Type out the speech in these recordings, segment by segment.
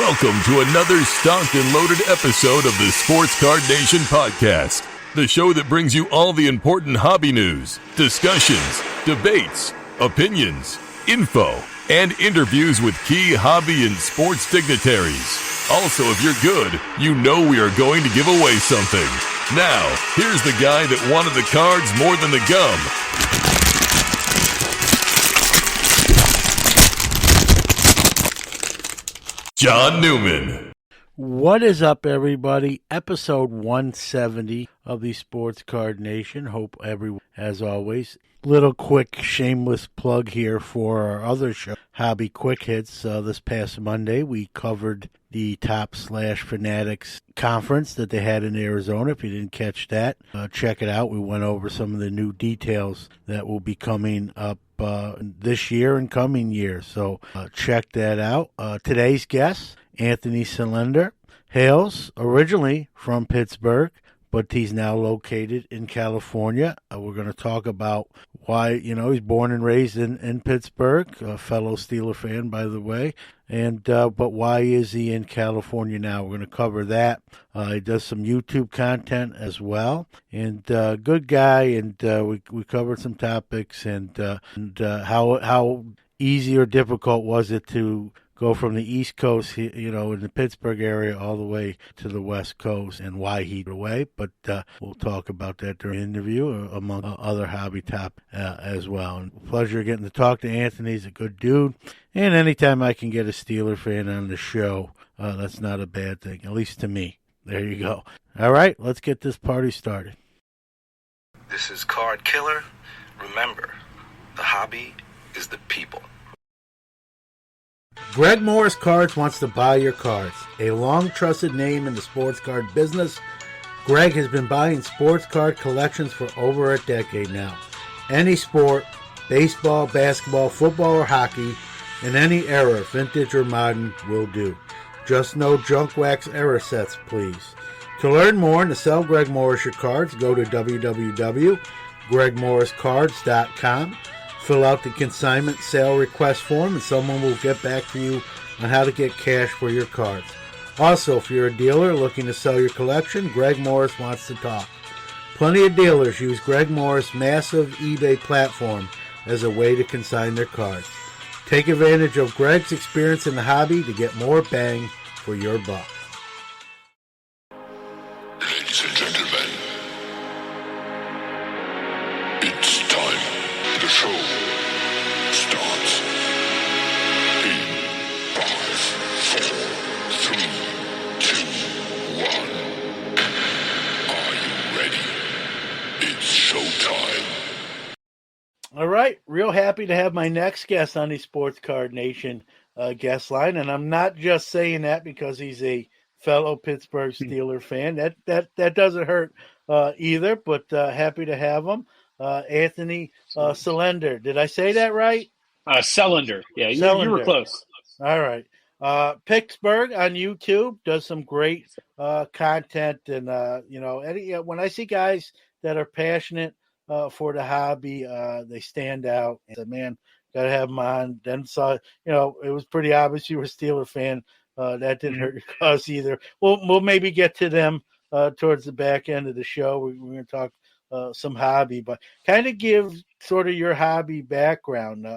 Welcome to another stocked and loaded episode of the Sports Card Nation podcast, the show that brings you all the important hobby news, discussions, debates, opinions, info, and interviews with key hobby and sports dignitaries. Also, if you're good, you know we are going to give away something. Now, here's the guy that wanted the cards more than the gum. John Newman. What is up, everybody? Episode 170 of the Sports Card Nation. Hope everyone, as always, little quick shameless plug here for our other show, Hobby Quick Hits. This past Monday, we covered the Top/Fanatics conference that they had in Arizona. If you didn't catch that, check it out. We went over some of the new details that will be coming up this year and coming years. So check that out. Today's guest, Anthony Celender, hails originally from Pittsburgh, but he's now located in California. We're going to talk about why, he's born and raised in Pittsburgh, a fellow Steeler fan, by the way, and but why is he in California now? We're going to cover that. He does some YouTube content as well, and good guy, and we covered some topics, and how easy or difficult was it to go from the East Coast, in the Pittsburgh area, all the way to the West Coast, and why he went away. But we'll talk about that during the interview, among other hobby topics as well. And pleasure getting to talk to Anthony. He's a good dude. And anytime I can get a Steeler fan on the show, that's not a bad thing, at least to me. There you go. All right, let's get this party started. This is Card Killer. Remember, the hobby is the people. Greg Morris Cards wants to buy your cards. A long-trusted name in the sports card business, Greg has been buying sports card collections for over a decade now. Any sport, baseball, basketball, football, or hockey, in any era, vintage or modern, will do. Just no junk wax error sets, please. To learn more and to sell Greg Morris your cards, go to www.gregmorriscards.com. Fill out the consignment sale request form and someone will get back to you on how to get cash for your cards. Also, if you're a dealer looking to sell your collection, Greg Morris wants to talk. Plenty of dealers use Greg Morris' massive eBay platform as a way to consign their cards. Take advantage of Greg's experience in the hobby to get more bang for your buck. Ladies and gentlemen, it's time. The show starts in 5, 4, 3, 2, 1. Are you ready? It's showtime. All right, real happy to have my next guest on the Sports Card Nation guest line, and I'm not just saying that because he's a fellow Pittsburgh Steeler fan. That doesn't hurt either, but happy to have him. Anthony Celender. Did I say that right? Celender. Yeah, you were close. All right. Picksburgh on YouTube does some great content. And, when I see guys that are passionate for the hobby, they stand out. And, man, got to have them on. Then saw, it was pretty obvious you were a Steeler fan. That didn't hurt your cause either. We'll maybe get to them towards the back end of the show. We're going to talk some hobby, but kind of give sort of your hobby background.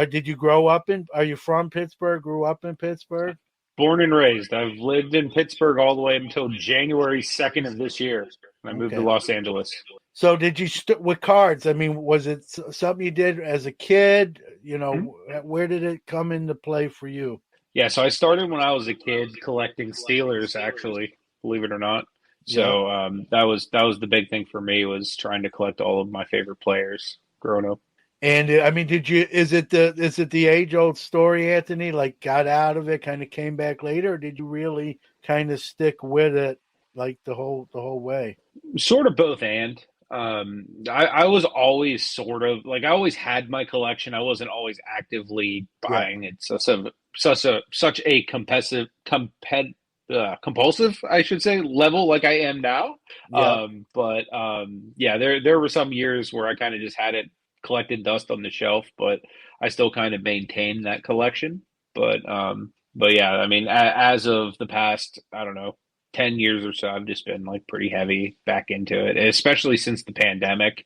Did you grow up are you from Pittsburgh, grew up in Pittsburgh? Born and raised. I've lived in Pittsburgh all the way until January 2nd of this year. I moved to Los Angeles. So did you with cards? I mean, was it something you did as a kid? Where did it come into play for you? Yeah, so I started when I was a kid collecting Steelers, actually, believe it or not. So that was the big thing for me, was trying to collect all of my favorite players growing up. And I mean, is it the age old story, Anthony? Like, got out of it, kind of came back later, or did you really kind of stick with it like the whole way? Sort of both, and I was always sort of like, I always had my collection. I wasn't always actively buying it. So such a compulsive, I should say, level like I am now. Yeah. There were some years where I kind of just had it collected dust on the shelf, but I still kind of maintained that collection. But But yeah, I mean, as of the past, I don't know, 10 years or so, I've just been like pretty heavy back into it, especially since the pandemic.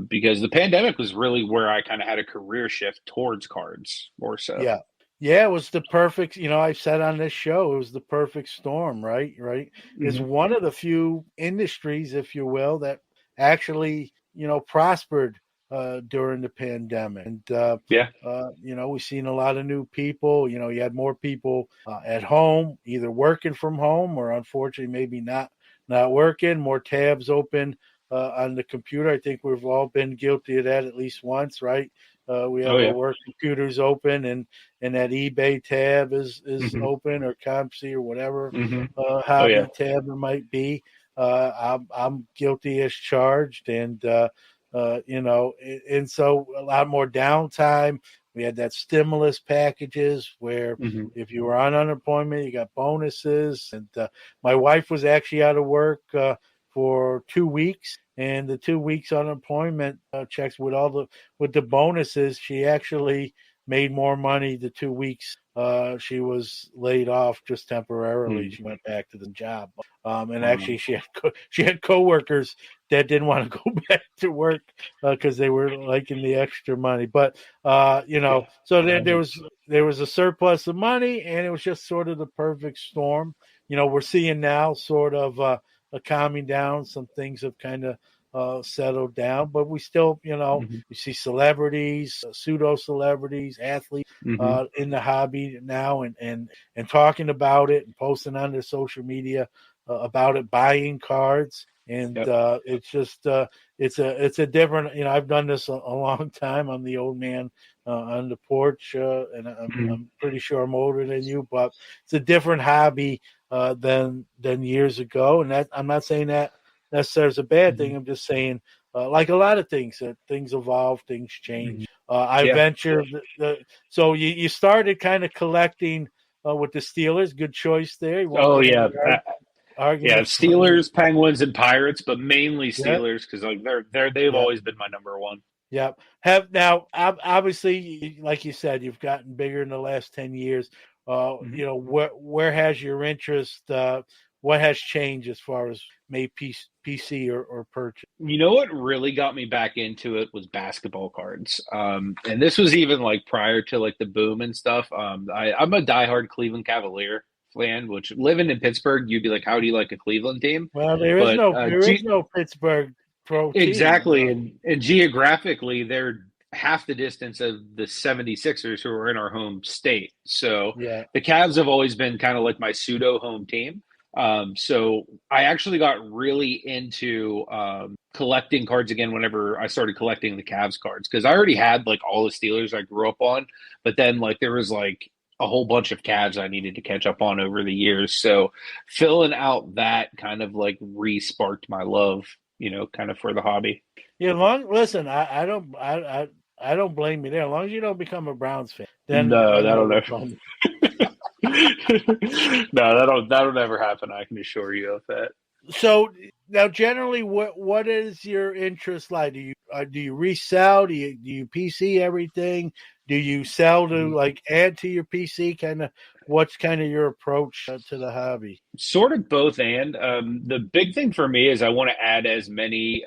Because the pandemic was really where I kind of had a career shift towards cards more so. Yeah. Yeah, it was the perfect, I said on this show, it was the perfect storm, right? Right. It's Hmm. one of the few industries, if you will, that actually, prospered during the pandemic. And, Yeah. we've seen a lot of new people. You had more people at home, either working from home or unfortunately maybe not working, more tabs open on the computer. I think we've all been guilty of that at least once, right? We Oh have our yeah. work computers open, and that eBay tab is Hmm. open, or ComC, or whatever Hmm. Oh yeah. hobby tab it might be. I'm guilty as charged, and so a lot more downtime. We had that stimulus packages where Hmm. if you were on unemployment, you got bonuses. And my wife was actually out of work for 2 weeks, and the 2 weeks unemployment checks with the bonuses, she actually made more money the 2 weeks she was laid off just temporarily. Mm. She went back to the job, and actually Wow. she had coworkers that didn't want to go back to work because they were liking the extra money. But Yeah. so there was a surplus of money, and it was just sort of the perfect storm. We're seeing now sort of a calming down. Some things have kind of settled down, but we still, Hmm. you see celebrities, pseudo celebrities, athletes Hmm. in the hobby now, and talking about it and posting on their social media about it, buying cards. And Yep. it's just it's a different. I've done this a long time. I'm the old man on the porch, and Hmm. I'm pretty sure I'm older than you, but it's a different hobby than years ago. And that, I'm not saying that necessarily is a bad thing. I'm just saying, like a lot of things, things evolve, things Hmm. change. I Yeah. venture so you started kind of collecting with the Steelers. Good choice there. You won't Oh get any yeah. Yeah, arguments from me. Steelers, Penguins, and Pirates, but mainly Yeah, Steelers because like they've yeah. always been my number one. Yeah. Have now obviously, like you said, you've gotten bigger in the last 10 years. Mhm. Where has your interest what has changed as far as maybe PC or purchase? You know what really got me back into it was basketball cards. And this was even like prior to like the boom and stuff. I'm a diehard Cleveland Cavalier fan, which living in Pittsburgh, you'd be like, how do you like a Cleveland team? Well, there is But no there is no Pittsburgh pro team. exactly. And geographically, they're half the distance of the 76ers who are in our home state. So Yeah. the Cavs have always been kind of like my pseudo home team. So I actually got really into collecting cards again whenever I started collecting the Cavs cards because I already had like all the Steelers I grew up on, but then like there was like a whole bunch of Cavs I needed to catch up on over the years. So filling out that kind of like re-sparked my love, kind of for the hobby. Yeah, listen, I don't blame you there. As long as you don't become a Browns fan, then No, then no, that'll we're never. fine. No, that'll never happen. I can assure you of that. So now, generally, what is your interest like? Do you resell? Do you PC everything? Do you sell to Mhm. like add to your PC? Kind of, what's kind of your approach to the hobby? Sort of both and the big thing for me is I want to add as many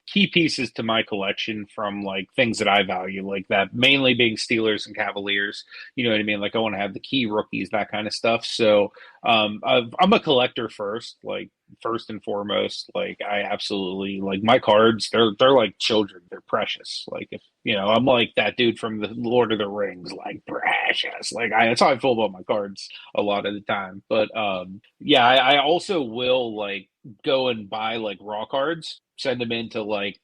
key pieces to my collection from like things that I value, like that mainly being Steelers and Cavaliers. You know what I mean? Like I want to have the key rookies, that kind of stuff. So I'm a collector first, like first and foremost. Like I absolutely like my cards. They're like children. They're precious. Like if I'm like that dude from the Lord of the Rings, like precious. Like that's how I feel about my cards a lot of the time. But yeah, I also will like go and buy like raw cards, send them into like,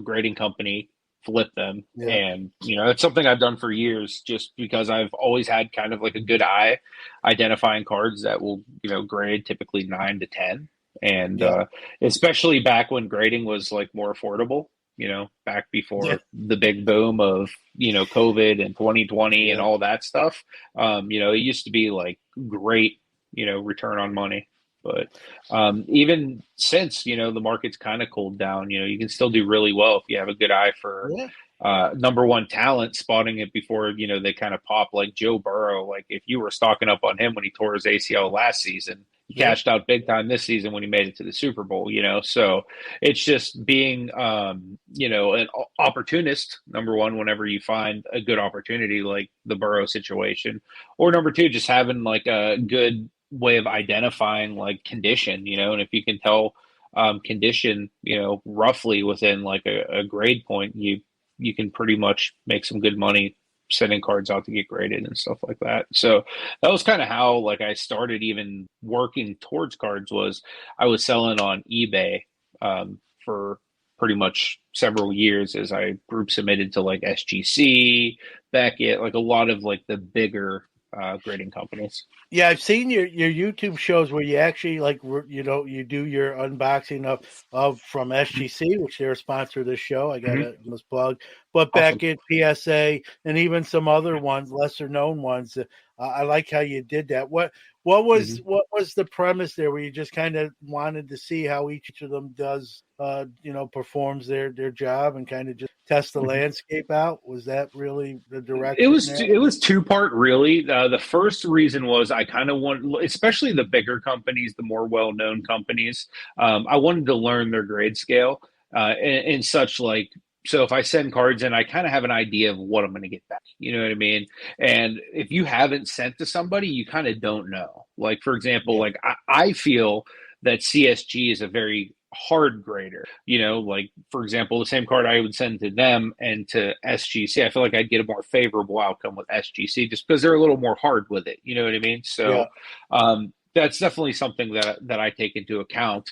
grading company, flip them. Yeah, And, it's something I've done for years just because I've always had kind of like a good eye identifying cards that will, grade typically 9 to 10. And yeah, especially back when grading was like more affordable, back yeah, before the big boom of, COVID and 2020 and yeah, all that stuff. It used to be like great, return on money. But even since, the market's kind of cooled down, you can still do really well if you have a good eye for yeah. number one talent, spotting it before, they kind of pop, like Joe Burrow. Like if you were stocking up on him when he tore his ACL last season, he Yep. cashed out big time this season when he made it to the Super Bowl. So it's just being, an opportunist, number one, whenever you find a good opportunity like the Burrow situation, or number two, just having like a good way of identifying like condition, and if you can tell condition, roughly within like a grade point, you can pretty much make some good money sending cards out to get graded and stuff like that. So that was kind of how like I started even working towards cards. Was I was selling on eBay for pretty much several years as I group submitted to like SGC, Beckett, like a lot of like the bigger grading companies. Yeah, I've seen your YouTube shows where you actually you do your unboxing of from SGC, which they're a sponsor of this show. I got to this plug, but Awesome. Beckett, PSA, and even some other ones, lesser known ones. I like how you did that. What was the premise there? Where you just kind of wanted to see how each of them does, performs their job and kind of just test the landscape out? Was that really the direction? It was two-part really. The first reason was I kind of want, especially the bigger companies, the more well-known companies. I wanted to learn their grade scale and such. Like, so if I send cards in, I kind of have an idea of what I'm going to get back. You know what I mean? And if you haven't sent to somebody, you kind of don't know. Like, for example, like I feel that CSG is a very hard grader. Like for example, the same card I would send to them and to SGC, I feel like I'd get a more favorable outcome with SGC just because they're a little more hard with it. You know what I mean? So that's definitely something that I take into account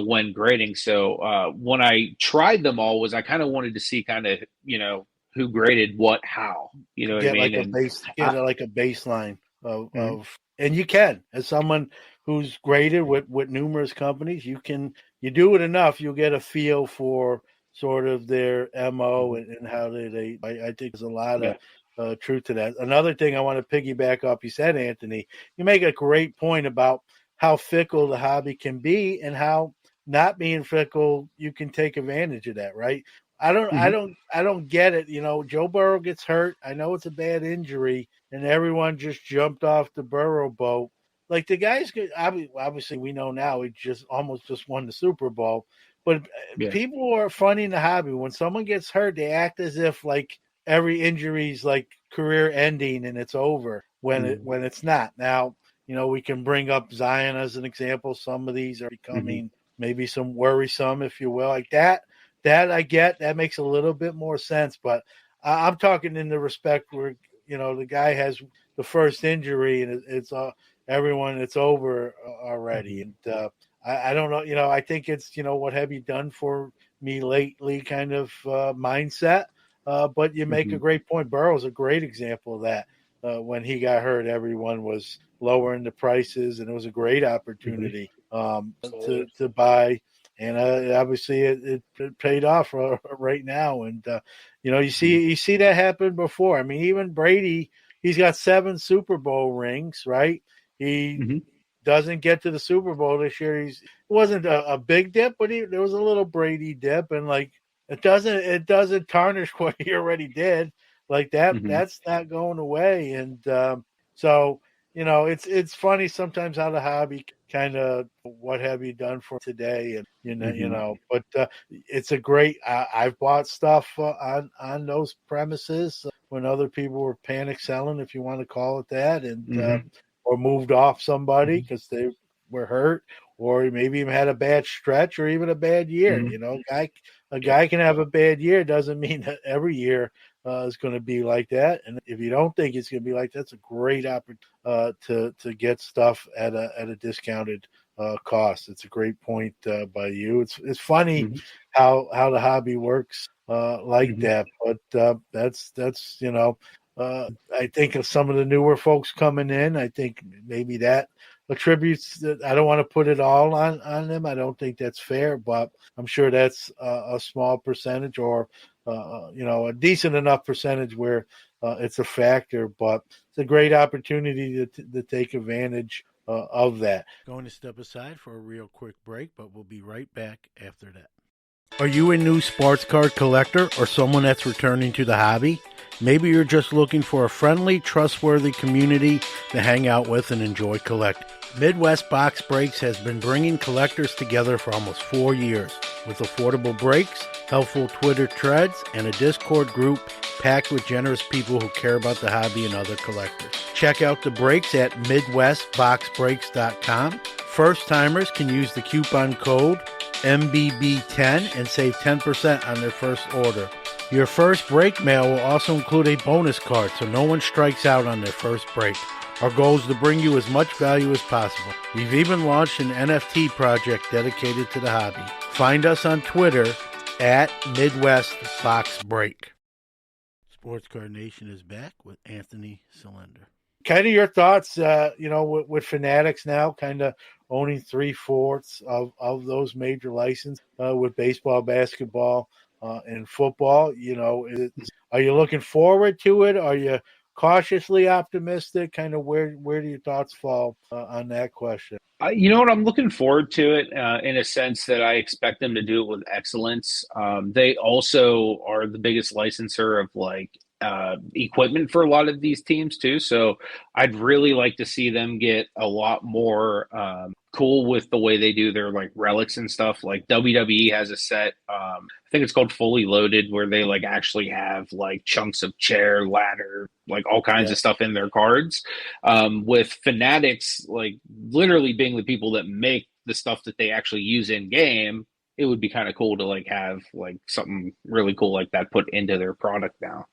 when grading. So when I tried them all, was I kind of wanted to see kind of who graded what how. You know what I mean? Like a baseline of and you can, as someone who's graded with numerous companies, you do it enough, you'll get a feel for sort of their MO and how I think there's a lot of truth to that. Another thing I want to piggyback off you said, Anthony, you make a great point about how fickle the hobby can be and how not being fickle, you can take advantage of that, right? I don't get it. Joe Burrow gets hurt. I know it's a bad injury, and everyone just jumped off the Burrow boat. Like the guys, obviously we know now he almost just won the Super Bowl. But people are funny in the hobby. When someone gets hurt, they act as if like every injury is like career ending and it's over when it's not. Now, we can bring up Zion as an example. Some of these are becoming maybe some worrisome, if you will, like that. That I get, that makes a little bit more sense, but I'm talking in the respect where, the guy has the first injury and it's over already. And I don't know, I think it's, what have you done for me lately kind of mindset. But you make a great point. Burrow's a great example of that. When he got hurt, everyone was lowering the prices and it was a great opportunity to buy. And obviously, it paid off right now. And you see that happen before. I mean, even Brady, he's got 7 Super Bowl rings, right? He doesn't get to the Super Bowl this year. It wasn't a big dip, but there was a little Brady dip, and like it doesn't tarnish what he already did. Like that, that's not going away. And so. It's funny sometimes how the hobby kind of what have you done for today, and but it's a great. I've bought stuff on those premises when other people were panic selling, if you want to call it that, and or moved off somebody because they were hurt, or maybe even had a bad stretch or even a bad year. A guy can have a bad year doesn't mean that every year is going to be like that. And if you don't think it's going to be like that, it's a great opportunity to get stuff at a discounted cost. It's a great point by you. It's funny how the hobby works like that, but that's I think of some of the newer folks coming in. I think maybe that attributes that. I don't want to put it all on them. I don't think that's fair, but I'm sure that's a small percentage or a decent enough percentage where it's a factor. But it's a great opportunity to take advantage of that. Going to step aside for a real quick break, but we'll be right back after that. Are you a new sports card collector or someone that's returning to the hobby? Maybe you're just looking for a friendly, trustworthy community to hang out with and enjoy collecting. Midwest Box Breaks has been bringing collectors together for almost 4 years with affordable breaks, helpful Twitter threads, and a Discord group packed with generous people who care about the hobby and other collectors. Check out the breaks at MidwestBoxBreaks.com. First-timers can use the coupon code MBB10 and save 10% on their first order. Your first break mail will also include a bonus card so no one strikes out on their first break. Our goal is to bring you as much value as possible. We've even launched an NFT project dedicated to the hobby. Find us on Twitter at Midwest Box Break. Sports Card Nation is back with Anthony Celender. Kind of your thoughts, with Fanatics now kind of owning 3/4 of those major licenses with baseball, basketball, and football. Are you looking forward to it? Are you cautiously optimistic? Kind of where do your thoughts fall on that question? You know what? I'm looking forward to it in a sense that I expect them to do it with excellence. They also are the biggest licensor of equipment for a lot of these teams too. So I'd really like to see them get a lot more cool with the way they do their relics and stuff. Like WWE has a set, I think it's called Fully Loaded, where they actually have chunks of chair, ladder, all kinds of stuff in their cards. With Fanatics, literally being the people that make the stuff that they actually use in game, it would be kind of cool to have something really cool like that put into their product now.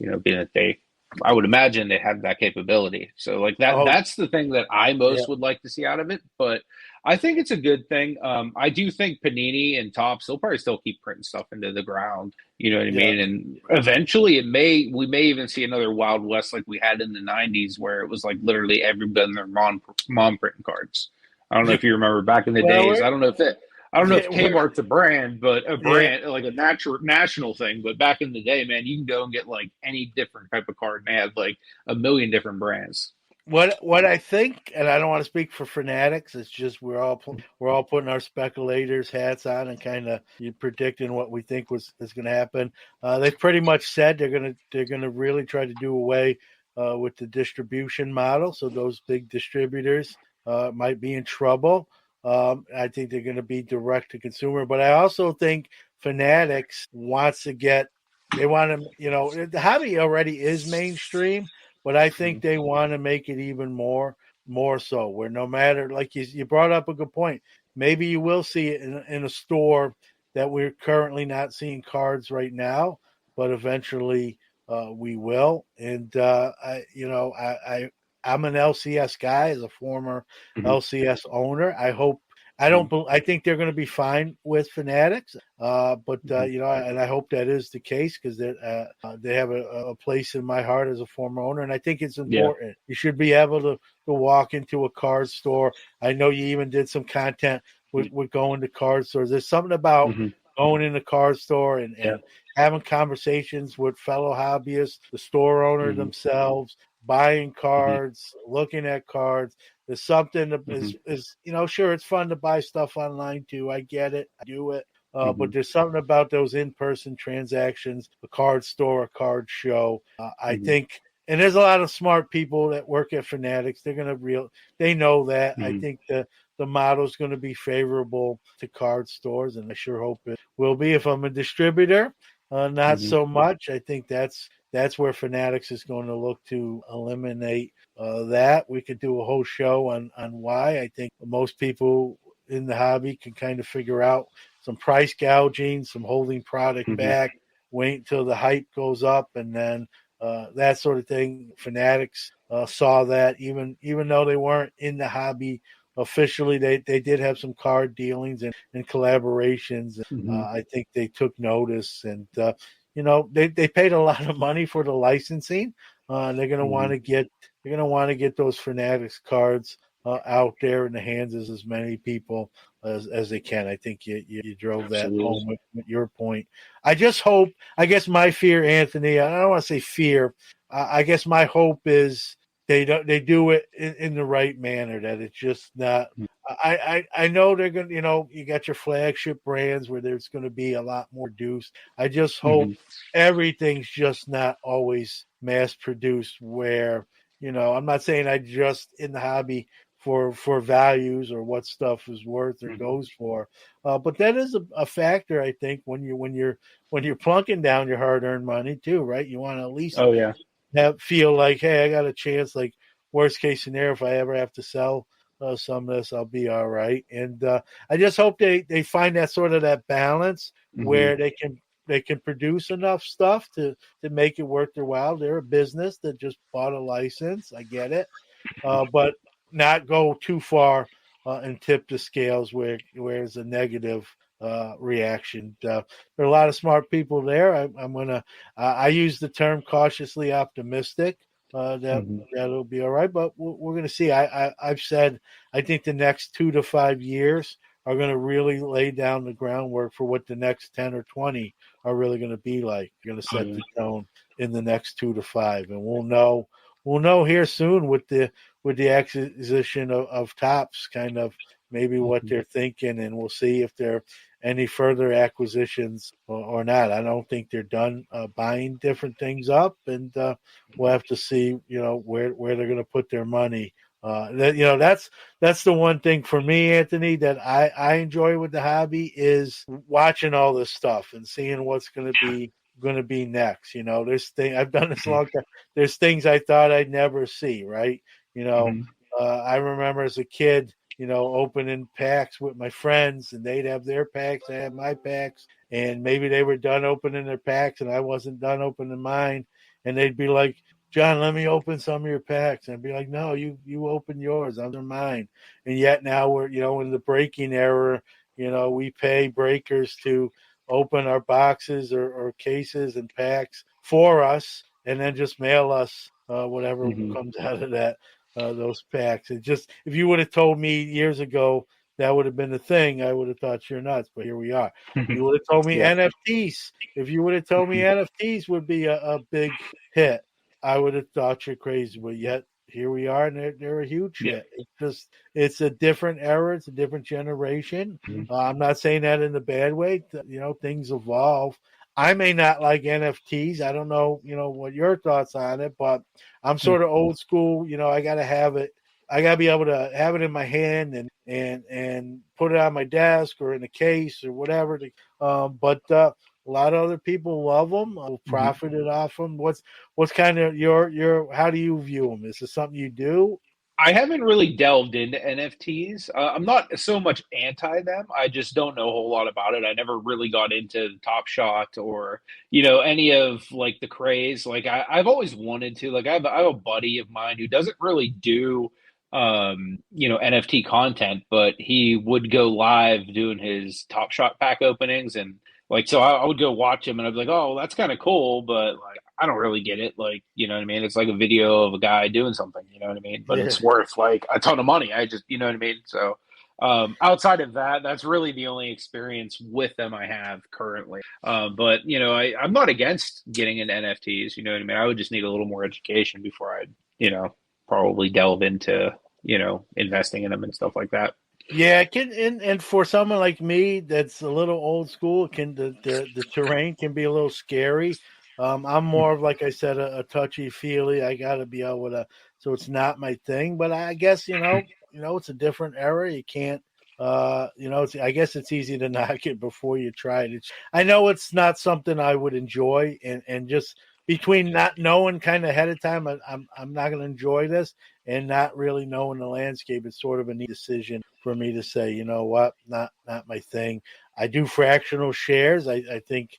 Being that I would imagine they have that capability. So that's the thing that I most would like to see out of it. But I think it's a good thing. I do think Panini and Topps, they'll probably still keep printing stuff into the ground. You know what I mean? And eventually we may even see another Wild West like we had in the 90s, where it was literally everybody and their mom printing cards. I don't know if you remember back in the days. I don't know if Kmart's a brand, but a brand like a national thing. But back in the day, man, you can go and get any different type of card, and they had a million different brands. What I think, and I don't want to speak for Fanatics, it's just we're all putting our speculators hats on and kind of predicting what we think is going to happen. They've pretty much said they're gonna really try to do away with the distribution model. So those big distributors might be in trouble. I think they're going to be direct to consumer, but I also think Fanatics wants to the hobby already is mainstream, but I think they want to make it even more so, where no matter, like you brought up a good point, maybe you will see it in a store that we're currently not seeing cards right now, but eventually we will. And I'm an LCS guy as a former LCS owner. I think they're going to be fine with Fanatics, and I hope that is the case, because they have a place in my heart as a former owner, and I think it's important. Yeah. You should be able to walk into a card store. I know you even did some content with going to card stores. There's something about going in the card store and having conversations with fellow hobbyists, the store owner themselves, buying cards, looking at cards. There's something that is sure, it's fun to buy stuff online too. I get it. I do it. But there's something about those in-person transactions, a card store, a card show. I think, and there's a lot of smart people that work at Fanatics. They know that. I think the model is going to be favorable to card stores, and I sure hope it will be. If I'm a distributor, not so much. I think that's where Fanatics is going to look to eliminate that. We could do a whole show on why. I think most people in the hobby can kind of figure out some price gouging, some holding product back, wait until the hype goes up, and then that sort of thing. Fanatics saw that even though they weren't in the hobby officially, they did have some card dealings and collaborations. I think they took notice, and they paid a lot of money for the licensing. They're going to want to get those Fanatics cards out there in the hands of as many people as they can. I think you drove that home with your point. I guess my fear, Anthony, I don't want to say fear. I guess my hope is they do it in the right manner, that it's just not I know they're going to, you got your flagship brands where there's going to be a lot more produced. I just hope everything's just not always mass produced where, I'm not saying I just in the hobby for values or what stuff is worth or goes for. But that is a factor, I think, when you're plunking down your hard earned money too, right? You want to at least Oh yeah. feel like, hey, I got a chance. Like worst case scenario, if I ever have to sell some of this, I'll be all right. And I just hope they find that sort of that balance where they can produce enough stuff to make it worth their while. They're a business that just bought a license. I get it, but not go too far and tip the scales where it's a negative reaction. There are a lot of smart people there. I'm gonna. I use the term cautiously optimistic. That'll be all right, but we're going to see. I've said I think the next 2 to 5 years are going to really lay down the groundwork for what the next 10 or 20 are really going to be like. You're going to set the tone in the next 2 to 5, and we'll know here soon with the acquisition of Tops, kind of maybe what they're thinking, and we'll see if there are any further acquisitions or not. I don't think they're done buying different things up, and we'll have to see, where they're going to put their money. That's the one thing for me, Anthony, that I enjoy with the hobby is watching all this stuff and seeing what's going to be next. There's thing I've done this a long time. There's things I thought I'd never see. Right. I remember as a kid, opening packs with my friends, and they'd have their packs, I had my packs, and maybe they were done opening their packs and I wasn't done opening mine, and they'd be like, John, let me open some of your packs. And I'd be like, no, you open yours, under mine. And yet now we're, in the breaking era, we pay breakers to open our boxes or cases and packs for us, and then just mail us whatever comes out of that. Those packs. It just, if you would have told me years ago that would have been the thing, I would have thought you're nuts. But here we are. You would have told me NFTs. If you would have told me NFTs would be a big hit, I would have thought you're crazy. But yet here we are, and they're a huge hit. It's a different era. It's a different generation. I'm not saying that in a bad way. Things evolve. I may not like NFTs. I don't know, what your thoughts on it, but I'm sort of old school. I got to have it. I got to be able to have it in my hand and put it on my desk or in a case or whatever. But a lot of other people love them. Profited off them. What's kind of your? How do you view them? Is this something you do? I haven't really delved into NFTs. I'm not so much anti them. I just don't know a whole lot about it. I never really got into Top Shot or any of like the craze. Like I've always wanted to. Like I have a buddy of mine who doesn't really do NFT content, but he would go live doing his Top Shot pack openings, and like so I would go watch him and I'd be like, oh, that's kind of cool, but like I don't really get it. Like, you know what I mean? It's like a video of a guy doing something, you know what I mean? But it's worth like a ton of money. I just, you know what I mean? So outside of that, that's really the only experience with them I have currently. But, I'm not against getting into NFTs, you know what I mean? I would just need a little more education before I'd, probably delve into, investing in them and stuff like that. Yeah, it can, and for someone like me that's a little old school, the terrain can be a little scary. I'm more of, like I said, a touchy feely. I got to be able to, so it's not my thing. But I guess it's a different era. You can't, I guess it's easy to knock it before you try it. I know it's not something I would enjoy, and just between not knowing kind of ahead of time, I'm not going to enjoy this, and not really knowing the landscape. It's sort of a neat decision for me to say, you know what, not my thing. I do fractional shares. I think,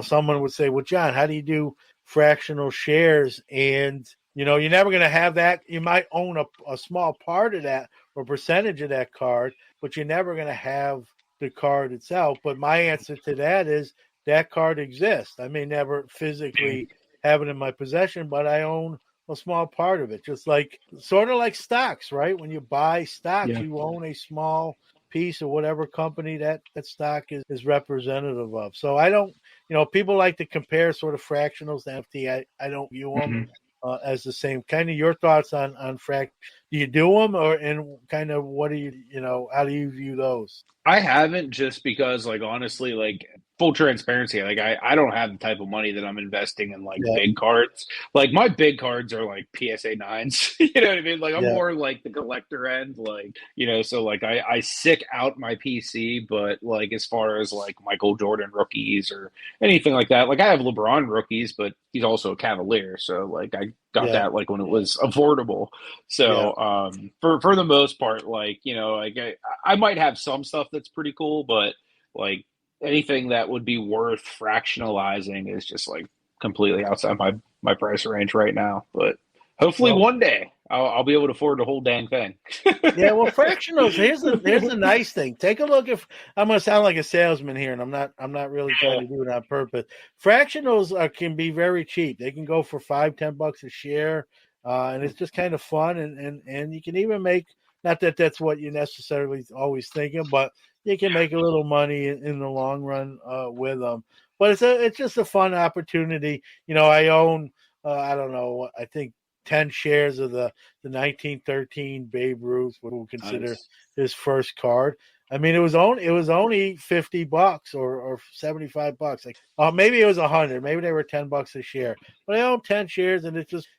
someone would say, well, John, how do you do fractional shares? And, you're never going to have that. You might own a small part of that or percentage of that card, but you're never going to have the card itself. But my answer to that is that card exists. I may never physically have it in my possession, but I own a small part of it, just like sort of like stocks, right? When you buy stocks, you own a small piece of whatever company that stock is representative of. So I don't, people like to compare sort of fractionals to NFT. I don't view them as the same. Kind of your thoughts on frac. Do you do them, and kind of what do how do you view those? I haven't, just because, like, honestly, like, full transparency, like, I don't have the type of money that I'm investing in, like, Yeah, big cards. Like, my big cards are like PSA 9s. You know what I mean? Like, I'm yeah, more like the collector end, like, so like I sick out my PC, but like as far as like Michael Jordan rookies or anything like that, like I have LeBron rookies, but he's also a Cavalier, so like I got yeah, that like when it was affordable. yeah. So for the most part, like, like I might have some stuff that's pretty cool, but like anything that would be worth fractionalizing is just like completely outside my price range right now. But hopefully Well, one day I'll be able to afford the whole dang thing. yeah, well, fractionals. Here's the nice thing. Take a look. If I'm going to sound like a salesman here, and I'm not really trying to do it on purpose. Fractionals can be very cheap. They can go for $5-10 a share, and it's just kind of fun. And you can even make, not that that's what you necessarily always thinking, but you can make a little money in the long run with them. But it's just a fun opportunity. I own I don't know. I think 10 shares of the 1913 Babe Ruth, what we'll consider Nice. his first card. I mean, it was only $50 or $75. Like, maybe it was 100. Maybe they were $10 a share. But I own 10 shares, and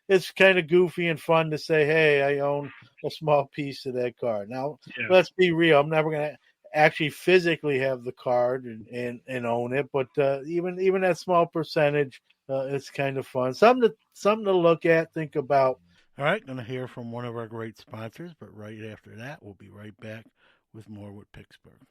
it's kind of goofy and fun to say, hey, I own a small piece of that card. Now, Yeah. let's be real. I'm never going to actually physically have the card and own it, but even that small percentage, it's kind of fun. Something to look at, think about. All right, going to hear from one of our great sponsors, but right after that, we'll be right back with more with Pittsburgh.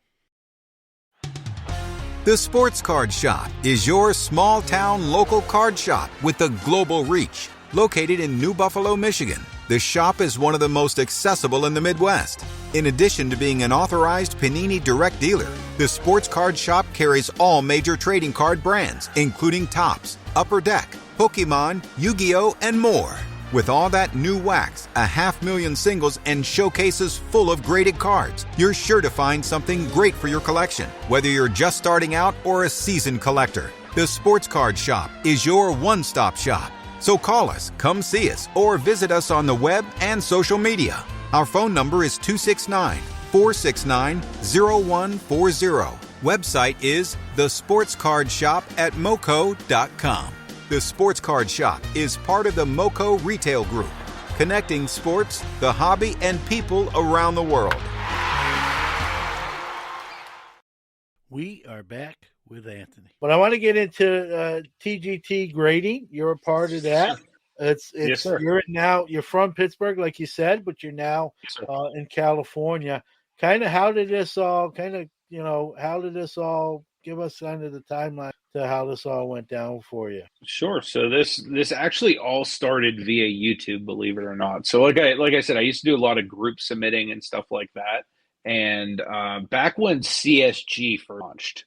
The Sports Card Shop is your small-town local card shop with a global reach. Located in New Buffalo, Michigan, the shop is one of the most accessible in the Midwest. In addition to being an authorized Panini Direct dealer, the Sports Card Shop carries all major trading card brands, including Topps, Upper Deck, Pokemon, Yu-Gi-Oh!, and more. With all that new wax, 500,000 singles, and showcases full of graded cards, you're sure to find something great for your collection, whether you're just starting out or a seasoned collector. The Sports Card Shop is your one-stop shop. So call us, come see us, or visit us on the web and social media. Our phone number is 269-469-0140. Website is thesportscardshop@moco.com. The Sports Card Shop is part of the Moco Retail Group, connecting sports, the hobby, and people around the world. We are back with Anthony. But I want to get into TGT grading. You're a part of that. It's Yes, sir. you're from Pittsburgh, like you said, but you're now Yes, sir. in California. Kind of how did this all give us kind of the timeline to how this all went down for you? Sure. So this actually all started via YouTube, believe it or not. So like I said, I used to do a lot of group submitting and stuff like that. And back when CSG first launched,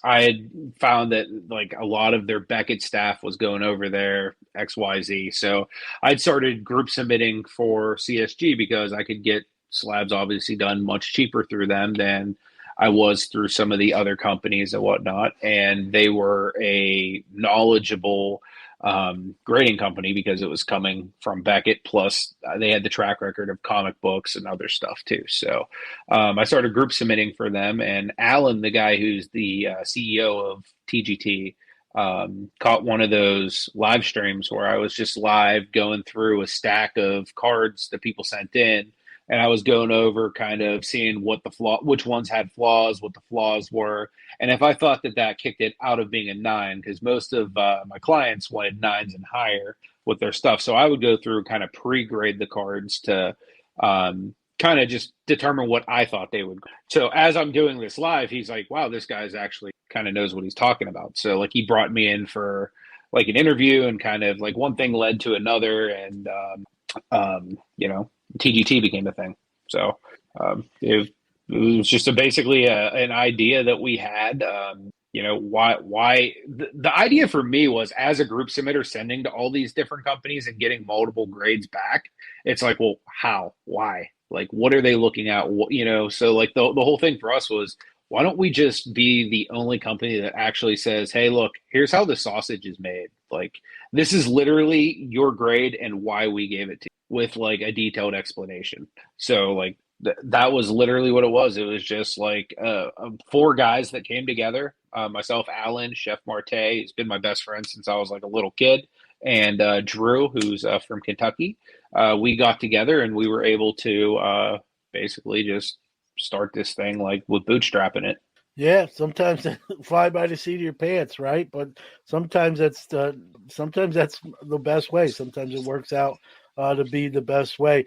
I had found that like a lot of their Beckett staff was going over there, XYZ. So I'd started group submitting for CSG because I could get slabs obviously done much cheaper through them than I was through some of the other companies and whatnot. And they were a knowledgeable grading company because it was coming from Beckett. Plus, they had the track record of comic books and other stuff too. So I started group submitting for them. And Alan, the guy who's the CEO of TGT, caught one of those live streams where I was just live going through a stack of cards that people sent in. And I was going over kind of seeing which ones had flaws, what the flaws were. And if I thought that kicked it out of being a 9, because most of my clients wanted 9s and higher with their stuff. So I would go through kind of pre-grade the cards to kind of just determine what I thought they would. So as I'm doing this live, he's like, wow, this guy's actually kind of knows what he's talking about. So like he brought me in for like an interview, and kind of like one thing led to another. And, TGT became a thing. So it was just basically an idea that we had. Why the idea for me was, as a group submitter sending to all these different companies and getting multiple grades back, it's like, well, how, why, like, what are they looking at? So like the whole thing for us was, why don't we just be the only company that actually says, hey, look, here's how the sausage is made. Like, this is literally your grade and why we gave it to you with like a detailed explanation. So like that was literally what it was. It was just like four guys that came together. Myself, Alan, Chef Marte, who's been my best friend since I was like a little kid, and Drew, who's from Kentucky. We got together and we were able to basically just start this thing like with bootstrapping it. Yeah, sometimes fly by the seat of your pants, right? But sometimes that's the best way. Sometimes it works out to be the best way.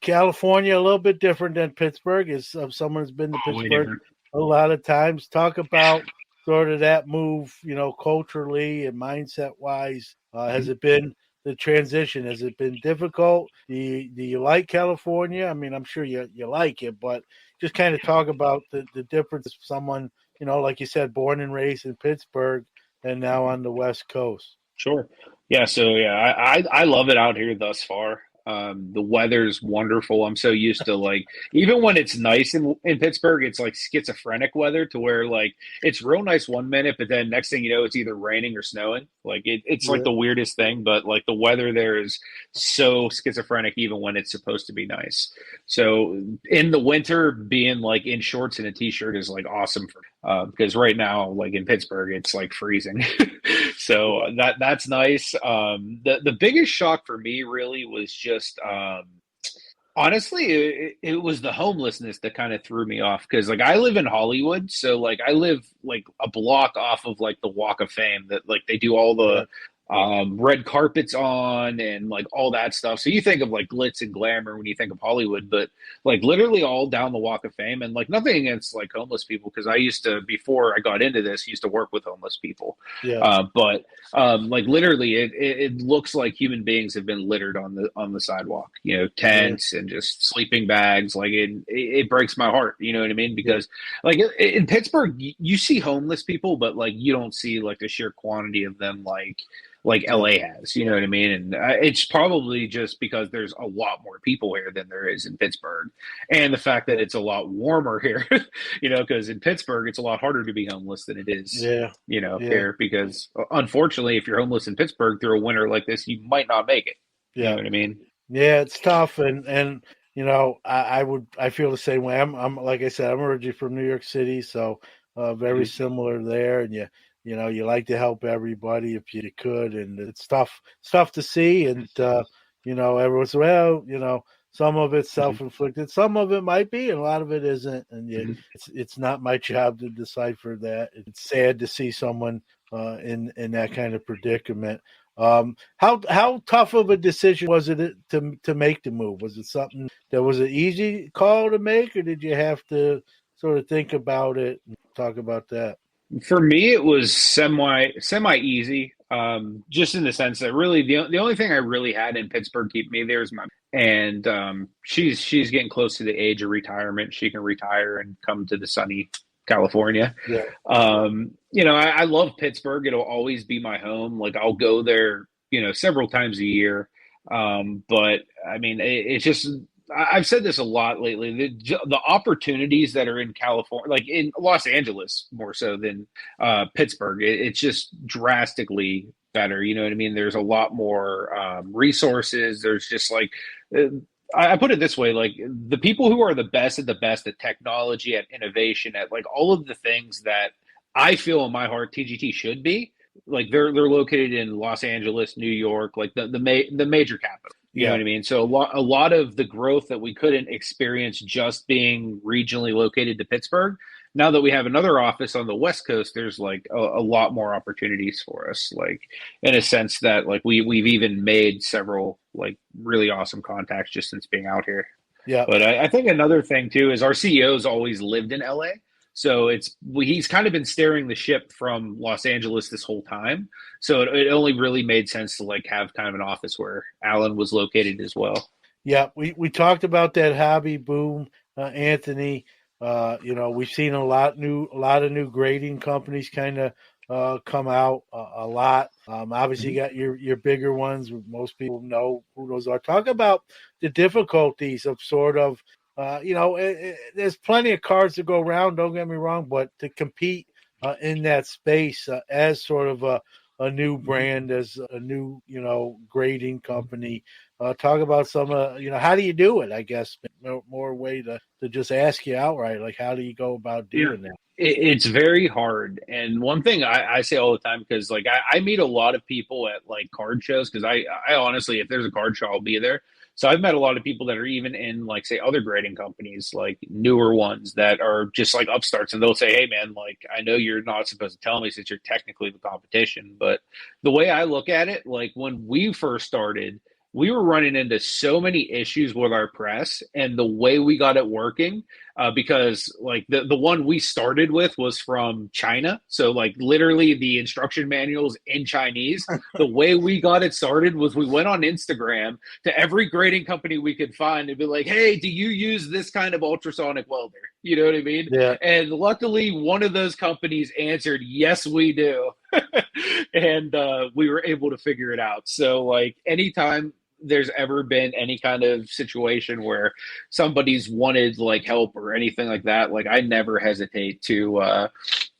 California a little bit different than Pittsburgh. Is someone's been to Pittsburgh a lot of times. Talk about sort of that move, culturally and mindset wise. Has it been the transition? Has it been difficult? Do you like California? I mean, I'm sure you like it, but just kind of talk about the difference of someone, like you said, born and raised in Pittsburgh and now on the West Coast. Sure. Yeah. So yeah, I love it out here thus far. The weather's wonderful. I'm so used to like, even when it's nice in Pittsburgh, it's like schizophrenic weather to where like it's real nice one minute, but then next thing you know, it's either raining or snowing. Like it's like the weirdest thing, but like the weather there is so schizophrenic even when it's supposed to be nice. So in the winter, being like in shorts and a t-shirt is like awesome for because right now, like in Pittsburgh, it's like freezing. So that's nice. The biggest shock for me really was just honestly, it was the homelessness that kind of threw me off because like I live in Hollywood, so like I live like a block off of like the Walk of Fame that like they do all the red carpets on and like all that stuff. So you think of like glitz and glamour when you think of Hollywood, but like literally all down the Walk of Fame, and like nothing against like homeless people because I used to, before I got into this, used to work with homeless people. But like literally it looks like human beings have been littered on the sidewalk, tents and just sleeping bags. Like it breaks my heart, you know what I mean? Because like in Pittsburgh you see homeless people, but like you don't see like the sheer quantity of them like LA has, you know what I mean? And it's probably just because there's a lot more people here than there is in Pittsburgh. And the fact that it's a lot warmer here, because in Pittsburgh, it's a lot harder to be homeless than it is, here. Because unfortunately, if you're homeless in Pittsburgh through a winter like this, you might not make it. You know what I mean? Yeah, it's tough. And I feel the same way. I'm like I said, I'm originally from New York City, so very similar there. And you like to help everybody if you could, and it's tough to see. And everyone's some of it's self-inflicted, some of it might be, and a lot of it isn't. And it's not my job to decipher that. It's sad to see someone in that kind of predicament. How tough of a decision was it to make the move? Was it something that was an easy call to make, or did you have to sort of think about it and talk about that? For me, it was semi easy, just in the sense that really the only thing I really had in Pittsburgh keep me there is my, and she's getting close to the age of retirement. She can retire and come to the sunny California. Yeah. I love Pittsburgh. It'll always be my home. Like I'll go there, several times a year. But I mean, it's just. I've said this a lot lately. The opportunities that are in California, like in Los Angeles, more so than Pittsburgh, it's just drastically better. You know what I mean? There's a lot more resources. There's just like I put it this way: like the people who are the best at technology, at innovation, at like all of the things that I feel in my heart TGT should be. Like they're located in Los Angeles, New York, like the major capital. You know what I mean? So a lot of the growth that we couldn't experience just being regionally located to Pittsburgh, now that we have another office on the West Coast, there's like a lot more opportunities for us. Like in a sense that like we've even made several like really awesome contacts just since being out here. Yeah. But I think another thing too is our CEO's always lived in LA. So he's kind of been steering the ship from Los Angeles this whole time. So it only really made sense to like have kind of an office where Alan was located as well. Yeah, we talked about that hobby boom, Anthony. We've seen a lot of new grading companies kind of come out a lot. Obviously, you got your bigger ones. Most people know who those are. Talk about the difficulties of sort of. There's plenty of cards to go around, don't get me wrong, but to compete in that space as sort of a a new brand, as a new, grading company. Talk about some, how do you do it? I guess more way to just ask you outright, like, how do you go about doing that? It's very hard. And one thing I say all the time, because like I meet a lot of people at like card shows, because I honestly, if there's a card show, I'll be there. So I've met a lot of people that are even in like, say, other grading companies, like newer ones that are just like upstarts. And they'll say, hey, man, like, I know you're not supposed to tell me since you're technically the competition. But the way I look at it, like when we first started, we were running into so many issues with our press and the way we got it working, because like the one we started with was from China. So like literally the instruction manuals in Chinese. The way we got it started was we went on Instagram to every grading company we could find and be like, hey, do you use this kind of ultrasonic welder? You know what I mean? Yeah. And luckily one of those companies answered, yes, we do. And we were able to figure it out. So like anytime there's ever been any kind of situation where somebody's wanted like help or anything like that, like I never hesitate to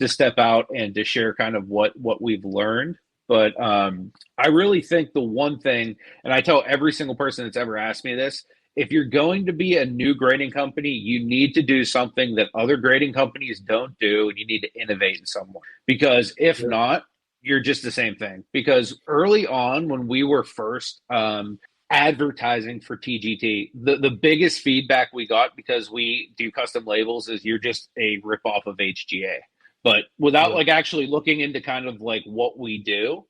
step out and to share kind of what we've learned. But I really think the one thing, and I tell every single person that's ever asked me this, if you're going to be a new grading company, you need to do something that other grading companies don't do, and you need to innovate in some way. Because if not, you're just the same thing. Because early on, when we were first advertising for TGT, the biggest feedback we got, because we do custom labels, is you're just a ripoff of HGA. But without like actually looking into kind of like what we do,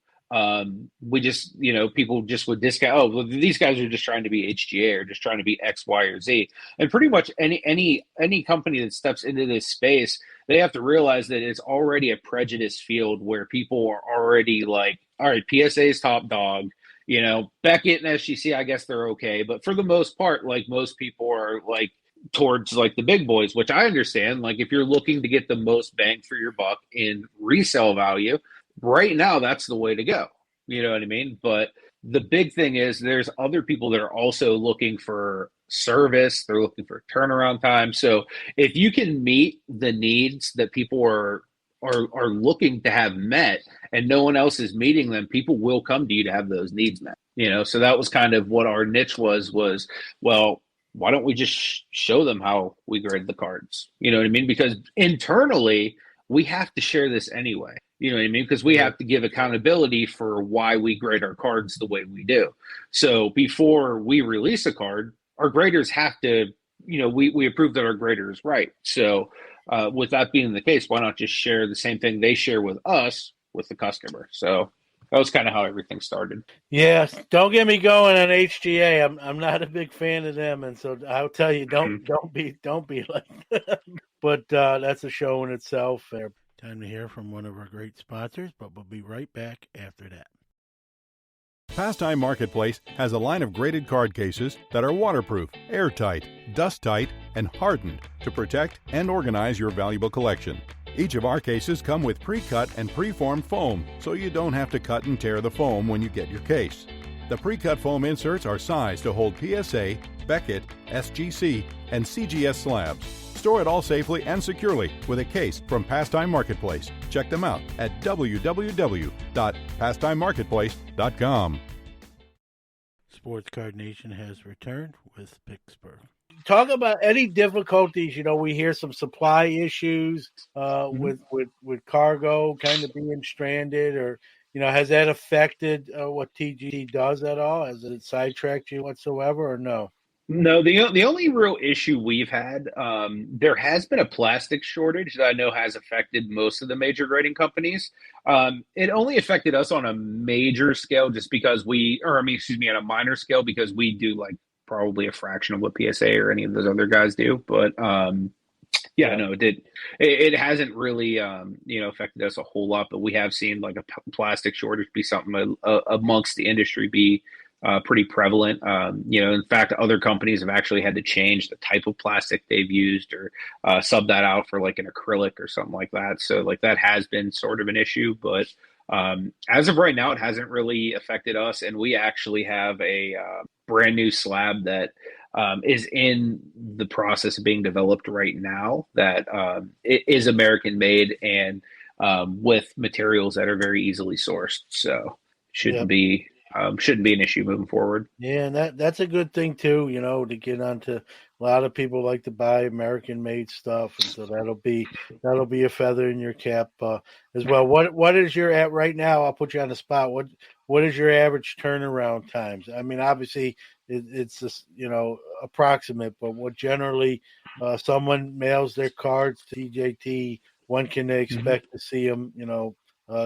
we just, people just would discount, oh, well, these guys are just trying to be HGA or just trying to be X, Y, or Z. And pretty much any company that steps into this space, they have to realize that it's already a prejudice field where people are already like, all right, PSA's top dog. Beckett and SGC, I guess they're okay. But for the most part, like most people are like towards like the big boys, which I understand. Like if you're looking to get the most bang for your buck in resale value, right now, that's the way to go. You know what I mean? But the big thing is there's other people that are also looking for service. They're looking for turnaround time. So if you can meet the needs that people are looking to have met and no one else is meeting them, people will come to you to have those needs met. So that was kind of what our niche was, well, why don't we just show them how we grade the cards? You know what I mean? Because internally, we have to share this anyway. You know what I mean? Because we have to give accountability for why we grade our cards the way we do. So before we release a card, our graders have to, we approve that our grader is right. So with that being the case, why not just share the same thing they share with us with the customer? So that was kind of how everything started. Yeah, don't get me going on HGA. I'm not a big fan of them, and so I'll tell you, don't be like that. But that's a show in itself. Time to hear from one of our great sponsors, but we'll be right back after that. Pastime Marketplace has a line of graded card cases that are waterproof, airtight, dust-tight, and hardened to protect and organize your valuable collection. Each of our cases come with pre-cut and pre-formed foam, so you don't have to cut and tear the foam when you get your case. The pre-cut foam inserts are sized to hold PSA, Beckett, SGC, and CGS slabs. Store it all safely and securely with a case from Pastime Marketplace. Check them out at www.pastimemarketplace.com. Sports Card Nation has returned with Picksburgh. Talk about any difficulties. We hear some supply issues with cargo kind of being stranded, or has that affected what TGT does at all? Has it sidetracked you whatsoever, or no? No, the only real issue we've had, there has been a plastic shortage that I know has affected most of the major grading companies. It only affected us on a major scale just because on a minor scale, because we do like probably a fraction of what PSA or any of those other guys do. But it did. It hasn't really, affected us a whole lot, but we have seen like a plastic shortage be something amongst the industry be pretty prevalent. In fact, other companies have actually had to change the type of plastic they've used or sub that out for like an acrylic or something like that. So like that has been sort of an issue, but as of right now, it hasn't really affected us. And we actually have a brand new slab that is in the process of being developed right now that it is American made, and with materials that are very easily sourced. So Yep. shouldn't be an issue moving forward. Yeah, and that's a good thing too, to get onto. A lot of people like to buy American made stuff, and so that'll be a feather in your cap as well. What is your at right now? I'll put you on the spot. What is your average turnaround times? I mean, obviously it's just approximate, but what generally someone mails their cards to TJT, when can they expect to see them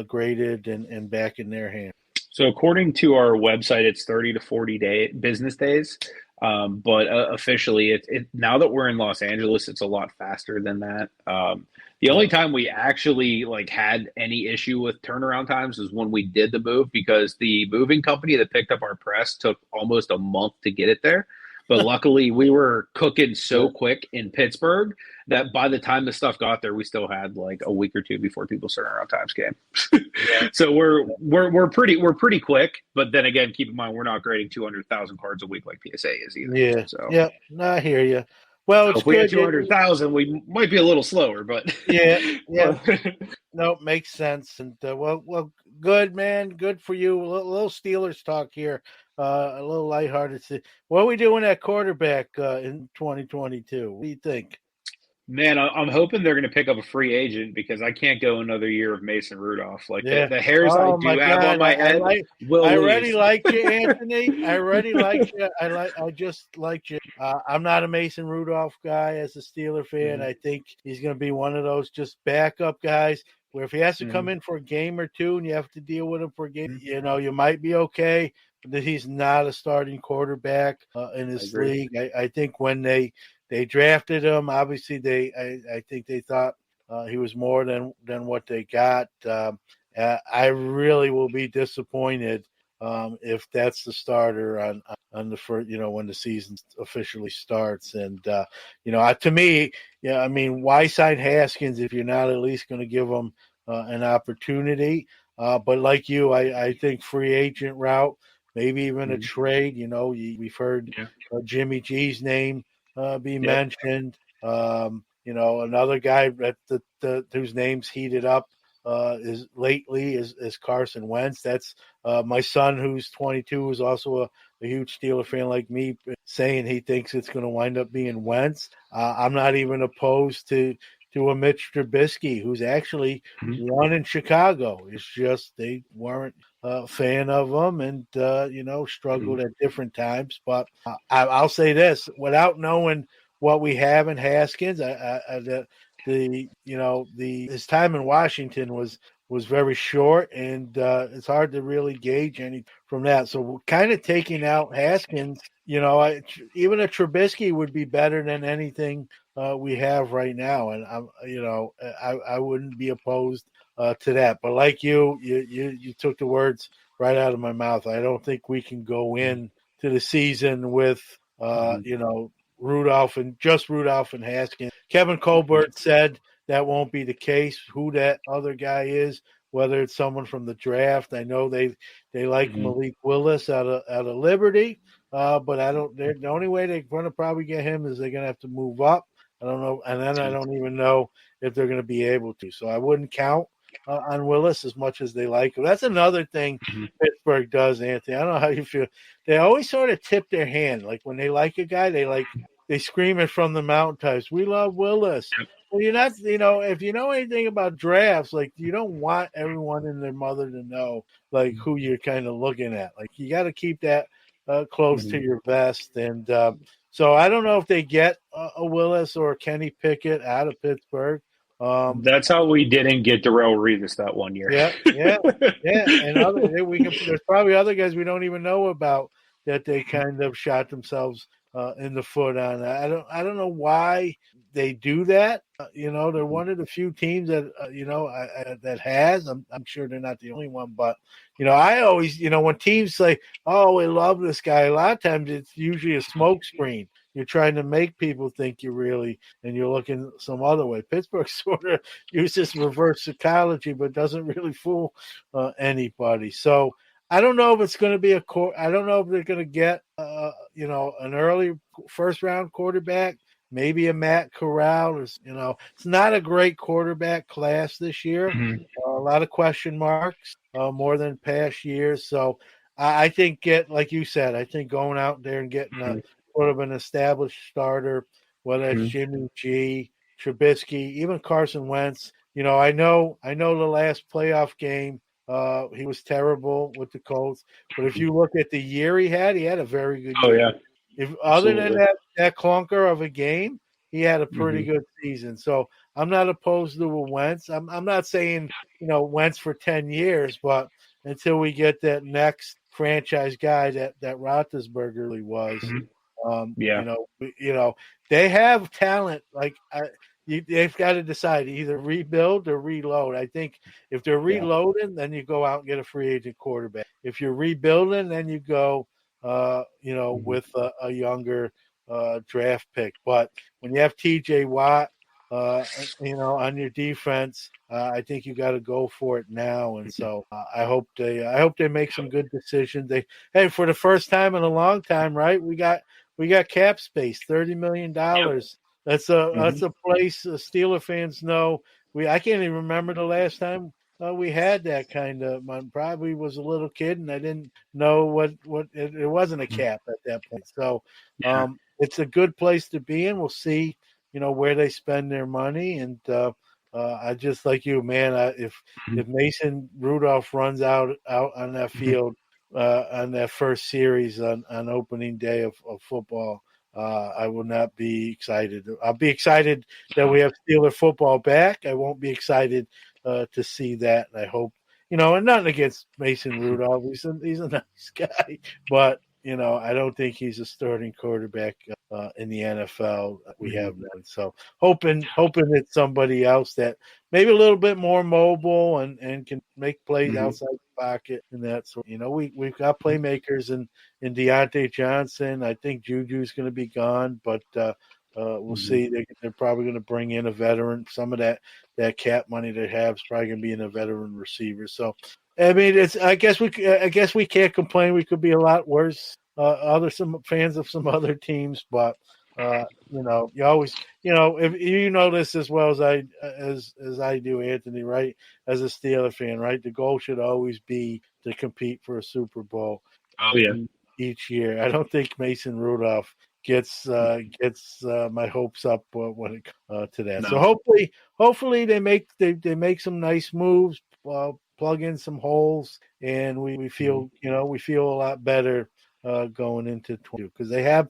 graded and back in their hands? So according to our website, it's 30 to business days. But officially, now that we're in Los Angeles, it's a lot faster than that. The only time we actually had any issue with turnaround times is when we did the move, because the moving company that picked up our press took almost a month to get it there. But luckily, we were cooking so quick in Pittsburgh that by the time the stuff got there, we still had a week or two before people's turnaround times came. So we're pretty quick. But then again, keep in mind, we're not grading 200,000 cards a week like PSA is either. Yeah. So yeah. No, I hear you. Well, it's if we good. had 200,000, we might be a little slower, but Yeah. No, makes sense. And well, good, man. Good for you. A little Steelers talk here. A little lighthearted. What are we doing at quarterback in 2022? What do you think? Man, I'm hoping they're going to pick up a free agent, because I can't go another year of Mason Rudolph. The hairs I do have on my head will I lose. already like you, Anthony. I already like you. I just like you. I'm not a Mason Rudolph guy as a Steeler fan. I think he's going to be one of those just backup guys where if he has to come in for a game or two and you have to deal with him for a game, you might be okay. But he's not a starting quarterback in this league. I think when they drafted him, obviously I think they thought he was more than what they got. I really will be disappointed if that's the starter on the first, when the season officially starts. And to me, I mean, why sign Haskins if you're not at least going to give him an opportunity? But like you, I think free agent route, maybe even a trade. We've heard Jimmy G's name be mentioned. Another guy whose name's heated up is Carson Wentz. That's my son, who's 22, is also a huge Steeler fan like me, saying he thinks it's going to wind up being Wentz. I'm not even opposed to a Mitch Trubisky, who's actually won in Chicago. It's just they weren't a fan of him and, struggled at different times. But I'll say this, without knowing what we have in Haskins, his time in Washington was very short, and it's hard to really gauge any from that. So we're kind of taking out Haskins. Even a Trubisky would be better than anything we have right now, and I wouldn't be opposed to that. But like you took the words right out of my mouth. I don't think we can go in to the season with Rudolph and Haskins. Kevin Colbert said that won't be the case. Who that other guy is, whether it's someone from the draft. I know they like Malik Willis out of Liberty, but I don't. The only way they're going to probably get him is they're going to have to move up. I don't know, and then I don't even know if they're going to be able to. So I wouldn't count on Willis as much as they like him. That's another thing Pittsburgh does, Anthony. I don't know how you feel. They always sort of tip their hand. Like when they like a guy, they scream it from the mountaintops. We love Willis. Well, you're not, if you know anything about drafts, you don't want everyone and their mother to know, who you're kind of looking at. You got to keep that close to your vest. And so I don't know if they get a Willis or a Kenny Pickett out of Pittsburgh. That's how we didn't get Darrelle Revis that one year. Yeah. And there's probably other guys we don't even know about that they kind of shot themselves in the foot on. I don't know why they do that. They're one of the few teams that that has. I'm sure they're not the only one, but I always when teams say, "Oh, we love this guy," a lot of times it's usually a smoke screen. You're trying to make people think you really, and you're looking some other way. Pittsburgh sort of uses reverse psychology, but doesn't really fool anybody. So I don't know if it's going to be I don't know if they're going to get, an early first round quarterback. maybe a Matt Corral. It's not a great quarterback class this year. A lot of question marks, more than past years. So I think like you said, I think going out there and getting a sort of an established starter, whether it's Jimmy G, Trubisky, even Carson Wentz. I know the last playoff game, he was terrible with the Colts. But if you look at the year he had a very good Oh year. yeah, If other than absolutely. that clunker of a game, he had a pretty good season. So I'm not opposed to a Wentz. I'm not saying Wentz for 10 years, but until we get that next franchise guy that Roethlisberger really was, Yeah, they have talent. Like they've got to decide either rebuild or reload. I think if they're yeah, reloading, then you go out and get a free agent quarterback. If you're rebuilding, then you go, with a younger draft pick. But when you have T.J. Watt, on your defense, I think you got to go for it now. And so I hope they make some good decisions. For the first time in a long time, right? We got cap space, $30 million. That's a place Steeler fans know. I can't even remember the last time we had that kind of. I probably was a little kid and I didn't know what it wasn't a cap at that point. So it's a good place to be in. We'll see, where they spend their money. And I just like you, man. If Mason Rudolph runs out on that field on that first series on opening day of football, I will not be excited. I'll be excited that we have Steeler football back. I won't be excited to see that. And I hope, and nothing against Mason Rudolph. He's a nice guy, but I don't think he's a starting quarterback in the NFL we have now. So hoping it's somebody else that maybe a little bit more mobile and can make plays outside the pocket and that. So we've got playmakers in Deontay Johnson. I think Juju's going to be gone, but we'll see. They're probably going to bring in a veteran. Some of that cap money they have is probably going to be in a veteran receiver. So. I mean, I guess we can't complain. We could be a lot worse. Some fans of some other teams, but you always, if you know this as well as I do, Anthony, right? As a Steeler fan, right? The goal should always be to compete for a Super Bowl. Oh yeah. Each year. I don't think Mason Rudolph gets my hopes up when it to that. No. So hopefully they make some nice moves. Plug in some holes, and we feel a lot better going into 22 because they have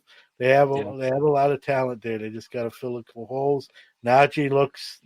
a lot of talent there. They just got to fill a couple holes. Najee looks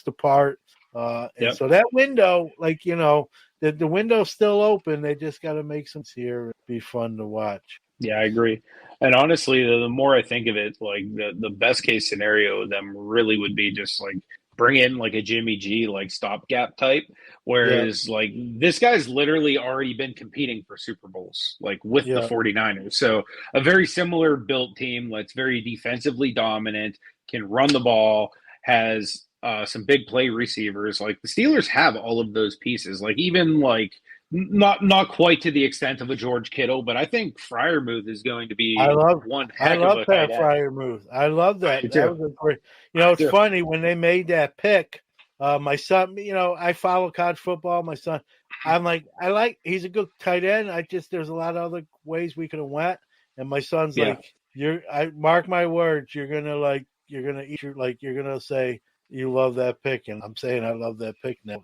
the part, and so that window, the window's still open. They just got to make some here. It'd be fun to watch. Yeah, I agree. And honestly, the more I think of it, like the best case scenario of them really would be just like bring in like a Jimmy G, like stopgap type. Whereas like this guy's literally already been competing for Super Bowls, like with the 49ers. So a very similar built team that's very defensively dominant, can run the ball, has some big play receivers. Like the Steelers have all of those pieces. Like even like not quite to the extent of a George Kittle, but I think Freiermuth is going to be one heck of a tight end. Freiermuth. I love that. That was a great. It's funny when they made that pick. My son, I follow college football. My son, I'm like, he's a good tight end. There's a lot of other ways we could have went. And my son's like, I mark my words, you're gonna say you love that pick, and I'm saying I love that pick now.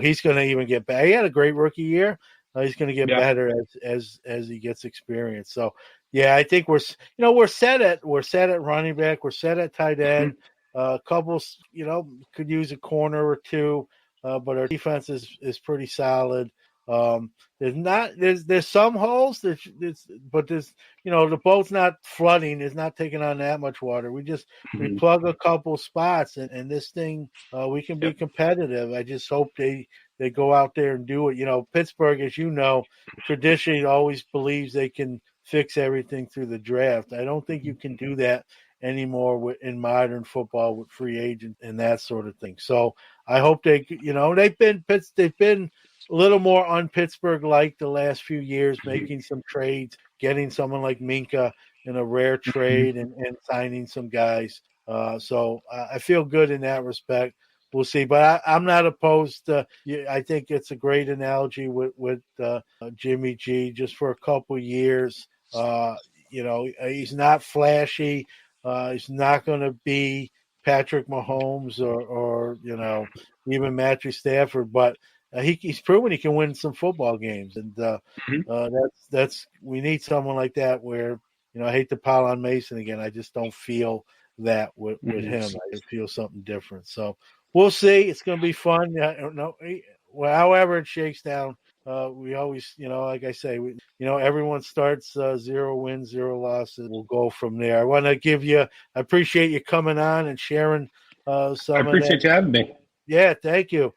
He's gonna even get better. He had a great rookie year. He's gonna get better as he gets experience. So I think we're set at running back. We're set at tight end. Couples, could use a corner or two, but our defense is pretty solid. There's some holes, but the boat's not flooding. It's not taking on that much water. We plug a couple spots, and this thing we can be competitive. I just hope they go out there and do it. Pittsburgh, as you know, traditionally always believes they can fix everything through the draft. I don't think you can do that anymore in modern football with free agents and that sort of thing. So I hope they've been a little more un-Pittsburgh like the last few years, making some trades, getting someone like Minka, in a rare trade and signing some guys. So I feel good in that respect. We'll see, but I'm not opposed to. I think it's a great analogy with Jimmy G. Just for a couple years, he's not flashy. He's not going to be Patrick Mahomes or even Matthew Stafford, but he's proven he can win some football games, and that's we need someone like that. Where I hate to pile on Mason again. I just don't feel that with him. I feel something different. So we'll see. It's going to be fun. However it shakes down, we always, like I say, everyone starts 0 wins, 0 losses. We'll go from there. I want to I appreciate you coming on and sharing some of that. I appreciate you having me. Yeah, thank you.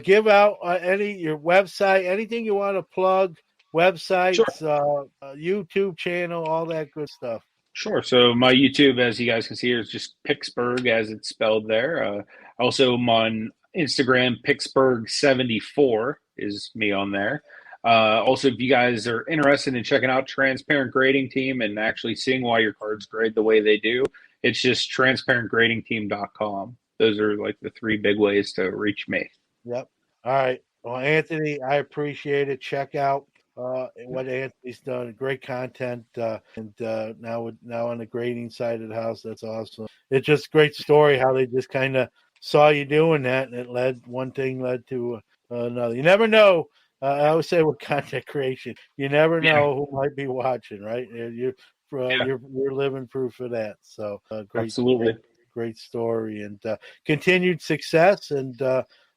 Give out your website, anything you want to plug, websites, Sure. YouTube channel, all that good stuff. Sure. So my YouTube, as you guys can see here, is just Picksburgh as it's spelled there. Also, I'm on Instagram, Picksburgh74 is me on there. Also, if you guys are interested in checking out Transparent Grading Team and actually seeing why your cards grade the way they do, it's just transparentgradingteam.com. Those are like the 3 big ways to reach me. Yep. All right. Well, Anthony, I appreciate it. Check out what Anthony's done. Great content, and now on the grading side of the house, that's awesome. It's just great story how they just kind of saw you doing that, and one thing led to another. You never know. I always say with content creation, you never know who might be watching, right? You're living proof of that. So great, absolutely great story, and continued success. And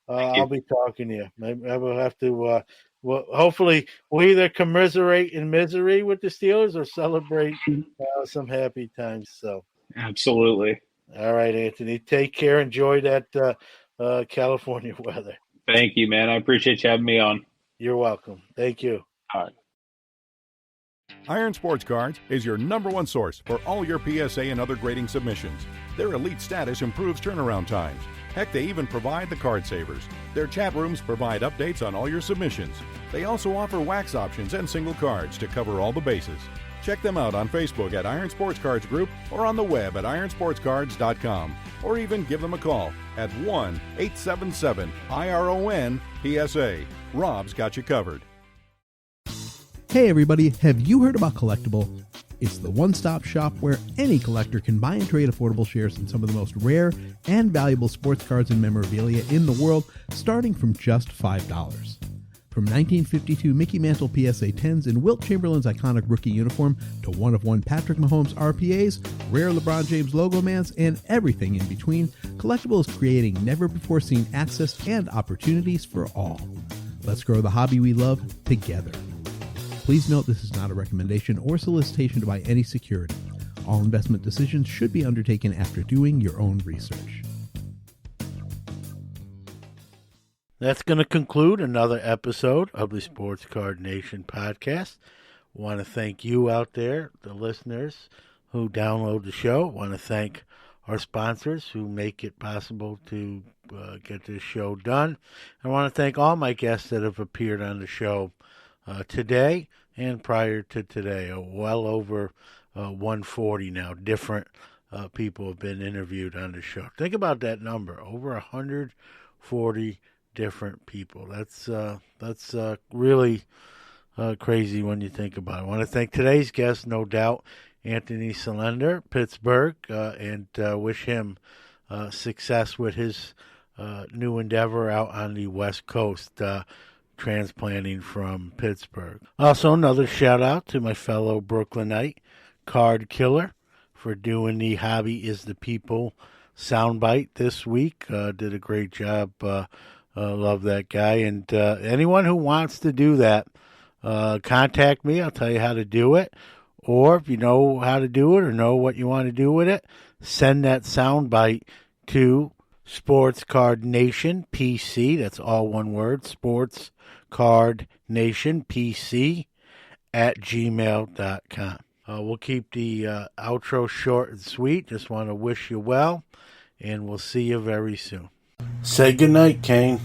I'll be talking to you. Maybe I will have to. Well, hopefully, we'll either commiserate in misery with the Steelers or celebrate some happy times. So, absolutely. All right, Anthony. Take care. Enjoy that California weather. Thank you, man. I appreciate you having me on. You're welcome. Thank you. All right. Iron Sports Cards is your #1 source for all your PSA and other grading submissions. Their elite status improves turnaround times. Heck, they even provide the card savers. Their chat rooms provide updates on all your submissions. They also offer wax options and single cards to cover all the bases. Check them out on Facebook at Iron Sports Cards Group or on the web at ironsportscards.com. Or even give them a call at 1-877-IRON-PSA. Rob's got you covered. Hey everybody, have you heard about Collectible? It's the one-stop shop where any collector can buy and trade affordable shares in some of the most rare and valuable sports cards and memorabilia in the world, starting from just $5. From 1952 Mickey Mantle PSA 10s and Wilt Chamberlain's iconic rookie uniform to one-of-one Patrick Mahomes RPAs, rare LeBron James logo mans, and everything in between, Collectible is creating never-before-seen access and opportunities for all. Let's grow the hobby we love together. Please note this is not a recommendation or solicitation to buy any security. All investment decisions should be undertaken after doing your own research. That's going to conclude another episode of the Sports Card Nation podcast. I want to thank you out there, the listeners who download the show. I want to thank our sponsors who make it possible to get this show done. I want to thank all my guests that have appeared on the show today and prior to today. Well over 140 now. Different people have been interviewed on the show. Think about that number. Over 140 different people. That's really crazy when you think about it. I want to thank today's guest, no doubt, Anthony Celender, Pittsburgh, and wish him success with his new endeavor out on the West Coast, transplanting from Pittsburgh. Also, another shout out to my fellow Brooklynite, Card Killer, for doing the Hobby is the People soundbite this week. Did a great job. Love that guy. And anyone who wants to do that, contact me. I'll tell you how to do it. Or if you know how to do it or know what you want to do with it, send that soundbite to Sports Card Nation PC. That's all one word. Sports Card Nation PC at gmail.com. We'll keep the outro short and sweet. Just want to wish you well, and we'll see you very soon. Say goodnight, Kane.